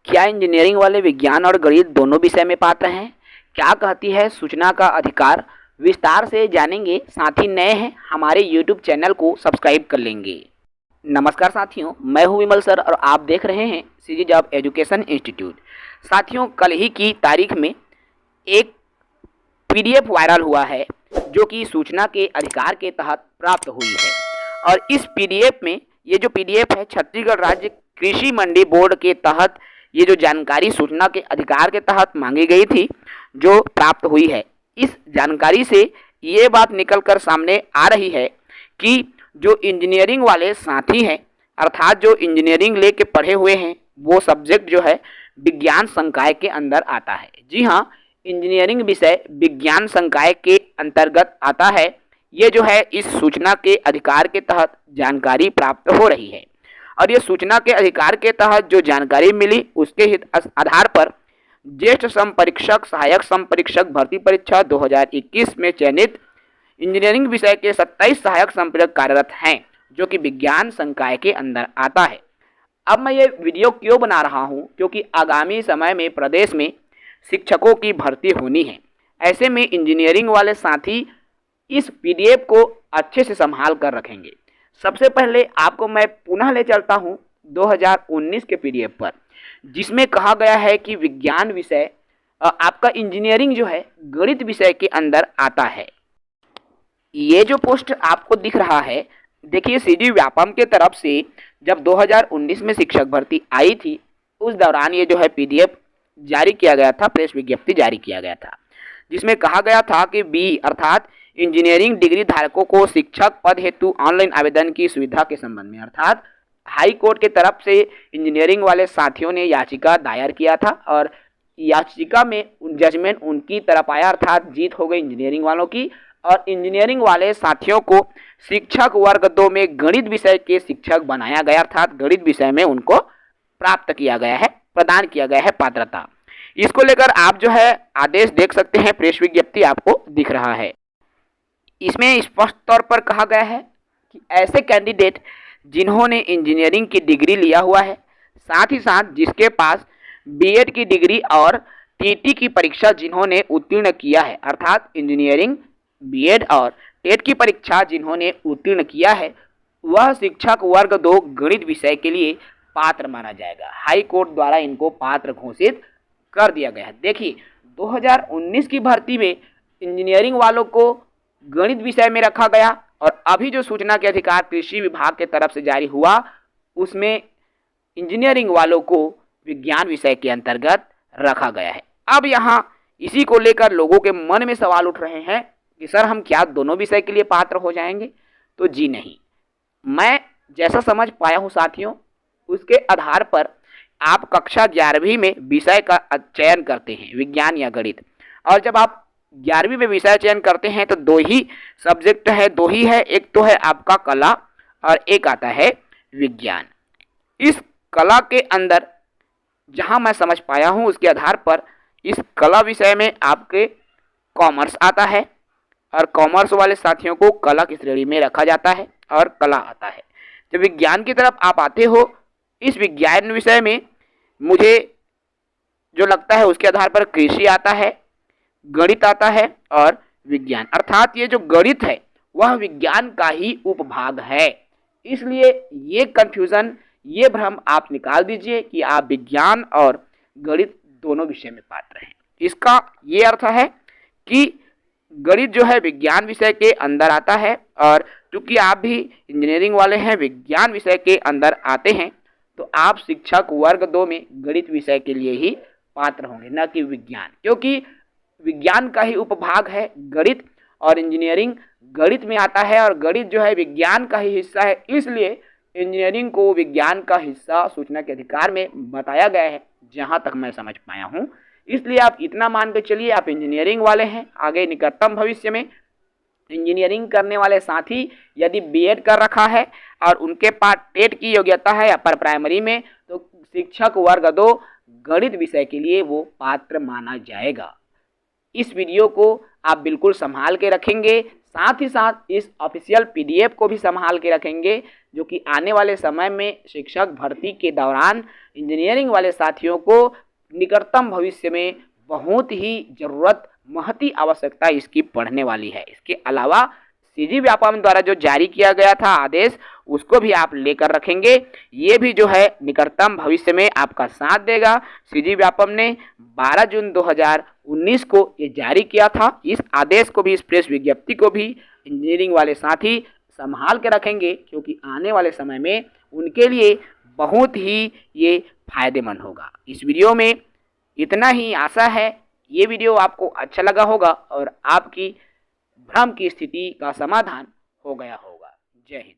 क्या इंजीनियरिंग वाले विज्ञान और गणित दोनों विषय में पात्र हैं? क्या कहती है सूचना का अधिकार? विस्तार से जानेंगे। साथ ही नए हैं हमारे YouTube चैनल को सब्सक्राइब कर लेंगे। नमस्कार साथियों, मैं हूं विमल सर और आप देख रहे हैं सीजी जॉब एजुकेशन इंस्टीट्यूट। साथियों, कल ही की तारीख में एक PDF वायरल हुआ है जो कि सूचना के अधिकार के तहत प्राप्त हुई है। और इस PDF में ये जो PDF है, छत्तीसगढ़ राज्य कृषि मंडी बोर्ड के तहत ये जो जानकारी सूचना के अधिकार के तहत मांगी गई थी, जो प्राप्त हुई है। इस जानकारी से ये बात निकल कर सामने आ रही है कि जो इंजीनियरिंग वाले साथी हैं, अर्थात जो इंजीनियरिंग लेके पढ़े हुए हैं, वो सब्जेक्ट जो है विज्ञान संकाय के अंदर आता है। जी हाँ, इंजीनियरिंग विषय विज्ञान संकाय के अंतर्गत आता है। ये जो है इस सूचना के अधिकार के तहत जानकारी प्राप्त हो रही है। और ये सूचना के अधिकार के तहत जो जानकारी मिली, उसके आधार पर ज्येष्ठ सम परीक्षक सहायक सम परीक्षक भर्ती परीक्षा 2021 में चयनित इंजीनियरिंग विषय के 27 सहायक संपरीक्षक कार्यरत हैं, जो कि विज्ञान संकाय के अंदर आता है। अब मैं ये वीडियो क्यों बना रहा हूँ, क्योंकि आगामी समय में प्रदेश में शिक्षकों की भर्ती होनी है। ऐसे में इंजीनियरिंग वाले साथी इस PDF को अच्छे से संभाल कर रखेंगे। सबसे पहले आपको मैं पुनः ले चलता हूँ 2019 के PDF पर, जिसमें कहा गया है कि विज्ञान विषय आपका इंजीनियरिंग जो है गणित विषय के अंदर आता है। ये जो पोस्ट आपको दिख रहा है, देखिए सीडी व्यापम के तरफ से जब 2019 में शिक्षक भर्ती आई थी, उस दौरान ये जो है PDF जारी किया गया था, प्रेस विज्ञप्ति जारी किया गया था, जिसमें कहा गया था कि बी अर्थात इंजीनियरिंग डिग्री धारकों को शिक्षक पद हेतु ऑनलाइन आवेदन की सुविधा के संबंध में, अर्थात हाई कोर्ट के तरफ से इंजीनियरिंग वाले साथियों ने याचिका दायर किया था और याचिका में जजमेंट उनकी तरफ आया, अर्थात जीत हो गई इंजीनियरिंग वालों की। और इंजीनियरिंग वाले साथियों को शिक्षक वर्ग 2 में गणित विषय के शिक्षक बनाया गया, अर्थात गणित विषय में उनको प्राप्त किया गया है, प्रदान किया गया है पात्रता। इसको लेकर आप जो है आदेश देख सकते हैं, प्रेस विज्ञप्ति आपको दिख रहा है। इसमें स्पष्ट तौर पर कहा गया है कि ऐसे कैंडिडेट जिन्होंने इंजीनियरिंग की डिग्री लिया हुआ है, साथ ही साथ जिसके पास B.Ed की डिग्री और TT की परीक्षा जिन्होंने उत्तीर्ण किया है, अर्थात इंजीनियरिंग B.Ed और टेट की परीक्षा जिन्होंने उत्तीर्ण किया है, वह शिक्षक वर्ग 2 गणित विषय के लिए पात्र माना जाएगा। हाई कोर्ट द्वारा इनको पात्र घोषित कर दिया गया है। देखिए 2019 की भर्ती में इंजीनियरिंग वालों को गणित विषय में रखा गया और अभी जो सूचना के अधिकार कृषि विभाग के तरफ से जारी हुआ, उसमें इंजीनियरिंग वालों को विज्ञान विषय के अंतर्गत रखा गया है। अब यहाँ इसी को लेकर लोगों के मन में सवाल उठ रहे हैं कि सर हम क्या दोनों विषय के लिए पात्र हो जाएंगे? तो जी नहीं, मैं जैसा समझ पाया हूँ साथियों, उसके आधार पर आप कक्षा 11वीं में विषय का चयन करते हैं, विज्ञान या गणित। और जब आप 11वीं में विषय चयन करते हैं तो दो ही सब्जेक्ट है, दो ही है, एक तो है आपका कला और एक आता है विज्ञान। इस कला के अंदर जहां मैं समझ पाया हूं, उसके आधार पर इस कला विषय में आपके कॉमर्स आता है और कॉमर्स वाले साथियों को कला की श्रेणी में रखा जाता है और कला आता है। जब विज्ञान की तरफ आप आते हो, इस विज्ञान विषय में मुझे जो लगता है उसके आधार पर कृषि आता है, गणित आता है और विज्ञान, अर्थात ये जो गणित है वह विज्ञान का ही उपभाग है। इसलिए ये कंफ्यूजन, ये भ्रम आप निकाल दीजिए कि आप विज्ञान और गणित दोनों विषय में पात्र हैं। इसका ये अर्थ है कि गणित जो है विज्ञान विषय के अंदर आता है और चूंकि आप भी इंजीनियरिंग वाले हैं, विज्ञान विषय के अंदर आते हैं, तो आप शिक्षक वर्ग 2 में गणित विषय के लिए ही पात्र होंगे, न कि विज्ञान, क्योंकि विज्ञान का ही उपभाग है गणित और इंजीनियरिंग गणित में आता है और गणित जो है विज्ञान का ही हिस्सा है। इसलिए इंजीनियरिंग को विज्ञान का हिस्सा सूचना के अधिकार में बताया गया है, जहां तक मैं समझ पाया हूं। इसलिए आप इतना मान के चलिए, आप इंजीनियरिंग वाले हैं। आगे निकटतम भविष्य में इंजीनियरिंग करने वाले साथी यदि B.Ed कर रखा है और उनके पास टेट की योग्यता है अपर प्राइमरी में, तो शिक्षक वर्ग 2 गणित विषय के लिए वो पात्र माना जाएगा। इस वीडियो को आप बिल्कुल संभाल के रखेंगे, साथ ही साथ इस ऑफिशियल PDF को भी संभाल के रखेंगे, जो कि आने वाले समय में शिक्षक भर्ती के दौरान इंजीनियरिंग वाले साथियों को निकटतम भविष्य में बहुत ही ज़रूरत, महती आवश्यकता इसकी पड़ने वाली है। इसके अलावा सीजी व्यापम द्वारा जो जारी किया गया था आदेश, उसको भी आप लेकर रखेंगे। ये भी जो है निकटतम भविष्य में आपका साथ देगा। सीजी व्यापम ने 12 जून 2019 को ये जारी किया था। इस आदेश को भी, इस प्रेस विज्ञप्ति को भी इंजीनियरिंग वाले साथी संभाल के रखेंगे, क्योंकि आने वाले समय में उनके लिए बहुत ही ये फायदेमंद होगा। इस वीडियो में इतना ही। आशा है ये वीडियो आपको अच्छा लगा होगा और आपकी भ्रम की स्थिति का समाधान हो गया होगा। जय हिंद।